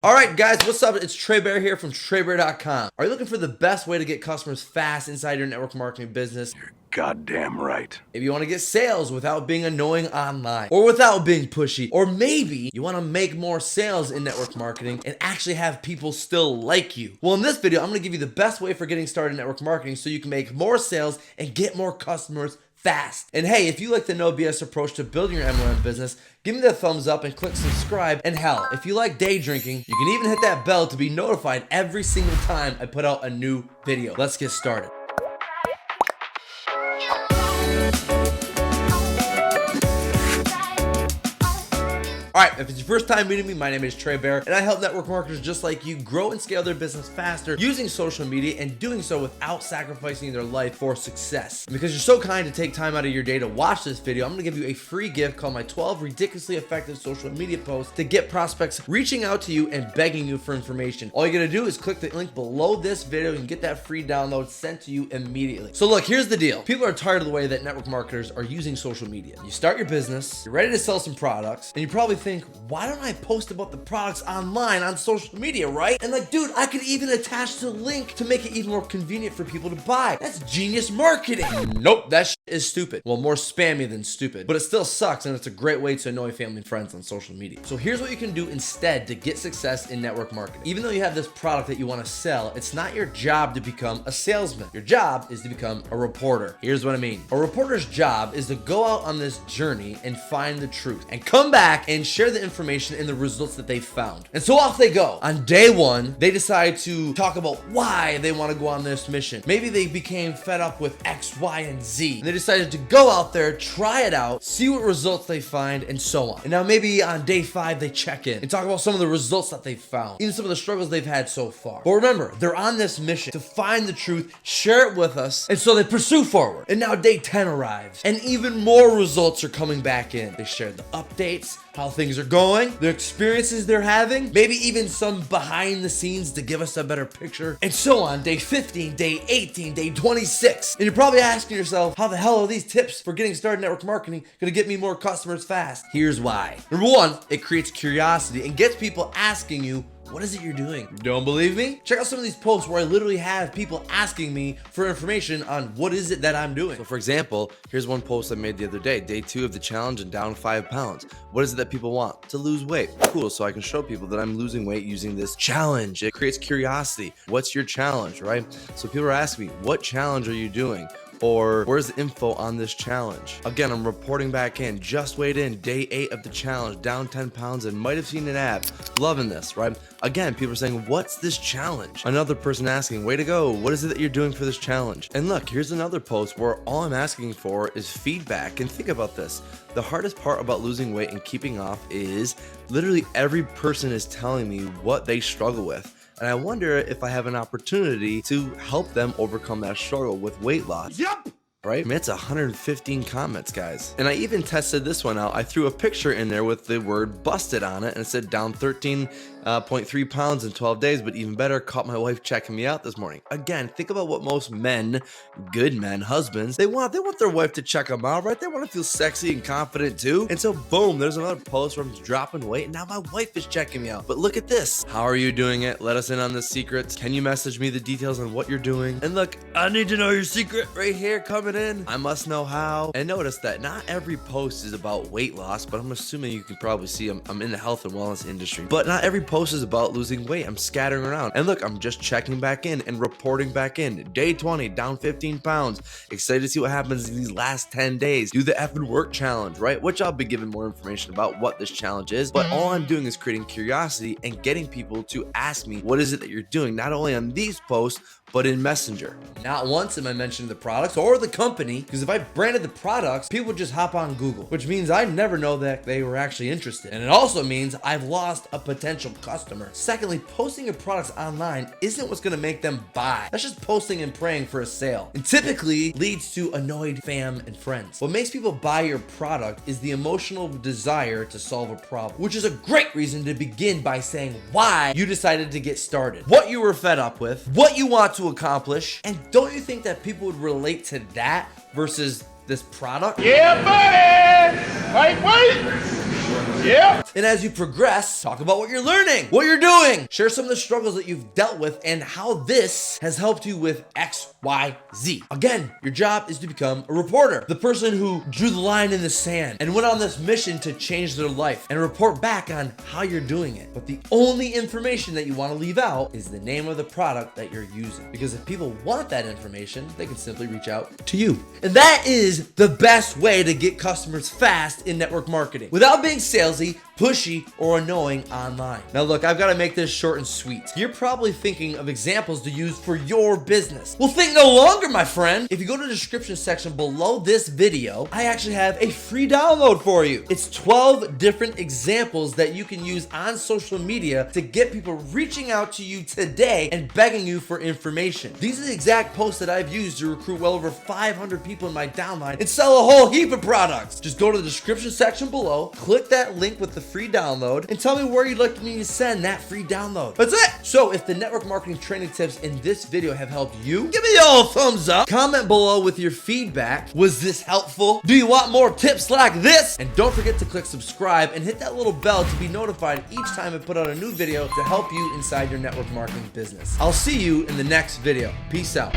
All right, guys, what's up? It's Trey Bear here from TreyBear.com. Are you looking for the best way to get customers fast inside your network marketing business? You're goddamn right. If you want to get sales without being annoying online or without being pushy, or maybe you want to make more sales in network marketing and actually have people still like you. Well, in this video, I'm going to give you the best way for getting started in network marketing so you can make more sales and get more customers fast. And hey, if you like the no BS approach to building your MLM business, give me the thumbs up and click subscribe. And hell, if you like day drinking, you can even hit that bell to be notified every single time I put out a new video. Let's get started. Alright, if it's your first time meeting me, my name is Trey Bear, and I help network marketers just like you grow and scale their business faster using social media and doing so without sacrificing their life for success. And because you're so kind to take time out of your day to watch this video, I'm going to give you a free gift called my 12 ridiculously effective social media posts to get prospects reaching out to you and begging you for information. All you got to do is click the link below this video and get that free download sent to you immediately. So look, here's the deal. People are tired of the way that network marketers are using social media. You start your business, you're ready to sell some products, and you probably think, why don't I post about the products online on social media, right? And like, dude, I could even attach the link to make it even more convenient for people to buy. That's genius marketing. Nope, that shit is stupid. Well, more spammy than stupid, but it still sucks, and it's a great way to annoy family and friends on social media. So here's what you can do instead to get success in network marketing. Even though you have this product that you want to sell, it's not your job to become a salesman. Your job is to become a reporter. Here's what I mean. A reporter's job is to go out on this journey and find the truth and come back and share the information and the results that they found. And so off they go. On day one, they decide to talk about why they want to go on this mission. Maybe they became fed up with X, Y, and Z. And they decided to go out there, try it out, see what results they find, and so on. And now maybe on day 5, they check in and talk about some of the results that they found, even some of the struggles they've had so far. But remember, they're on this mission to find the truth, share it with us, and so they pursue forward. And now day 10 arrives, and even more results are coming back in. They share the updates, how things are going, the experiences they're having, maybe even some behind the scenes to give us a better picture, and so on. Day 15, day 18, day 26. And you're probably asking yourself, how the hell are these tips for getting started in network marketing gonna get me more customers fast? Here's why. Number one, it creates curiosity and gets people asking you, what is it you're doing? Don't believe me? Check out some of these posts where I literally have people asking me for information on what is it that I'm doing. So for example, here's one post I made the other day, day 2 of the challenge and down 5 pounds. What is it that people want? To lose weight. Cool, so I can show people that I'm losing weight using this challenge. It creates curiosity. What's your challenge, right? So people are asking me, what challenge are you doing? Or where's the info on this challenge? Again, I'm reporting back in, just weighed in, day 8 of the challenge, down 10 pounds and might have seen an ab. Loving this, right? Again, people are saying, what's this challenge? Another person asking, way to go, what is it that you're doing for this challenge? And look, here's another post where all I'm asking for is feedback. And think about this. The hardest part about losing weight and keeping off is literally every person is telling me what they struggle with. And I wonder if I have an opportunity to help them overcome that struggle with weight loss. Yup! Right? I mean, it's 115 comments, guys. And I even tested this one out. I threw a picture in there with the word busted on it and it said down 13.3 pounds in 12 days, but even better, caught my wife checking me out this morning. Again, think about what most men, good men, husbands, they want their wife to check them out, right? They want to feel sexy and confident too. And so boom, there's another post where I'm dropping weight and now my wife is checking me out. But look at this. How are you doing it? Let us in on the secrets. Can you message me the details on what you're doing? And look, I need to know your secret right here coming in. I must know how. And notice that not every post is about weight loss, but I'm assuming you can probably see I'm in the health and wellness industry. But not every post is about losing weight. I'm scattering around. And look, I'm just checking back in and reporting back in. Day 20, down 15 pounds. Excited to see what happens in these last 10 days. Do the effing work challenge, right? Which I'll be giving more information about what this challenge is. But all I'm doing is creating curiosity and getting people to ask me, what is it that you're doing? Not only on these posts, but in Messenger. Not once am I mentioning the products or the company, because if I branded the products, people would just hop on Google, which means I never know that they were actually interested. And it also means I've lost a potential customer. Secondly, posting your products online isn't what's gonna make them buy. That's just posting and praying for a sale. And typically leads to annoyed fam and friends. What makes people buy your product is the emotional desire to solve a problem, which is a great reason to begin by saying why you decided to get started, what you were fed up with, what you want to accomplish. And don't you think that people would relate to that versus this product? Yeah, buddy! Wait! Yeah. And as you progress, talk about what you're learning, what you're doing, share some of the struggles that you've dealt with and how this has helped you with X, Y, Z. Again, your job is to become a reporter, the person who drew the line in the sand and went on this mission to change their life and report back on how you're doing it. But the only information that you want to leave out is the name of the product that you're using. Because if people want that information, they can simply reach out to you. And that is the best way to get customers fast in network marketing without being salesy, pushy, or annoying online. Now look, I've got to make this short and sweet. You're probably thinking of examples to use for your business. Well, think no longer, my friend. If you go to the description section below this video, I actually have a free download for you. It's 12 different examples that you can use on social media to get people reaching out to you today and begging you for information. These are the exact posts that I've used to recruit well over 500 people in my downline and sell a whole heap of products. Just go to the description section below, click that link with the free download, and tell me where you'd like me to send that free download. That's it. So if the network marketing training tips in this video have helped you, give me a old thumbs up. Comment below with your feedback. Was this helpful? Do you want more tips like this? And don't forget to click subscribe and hit that little bell to be notified each time I put out a new video to help you inside your network marketing business. I'll see you in the next video. Peace out.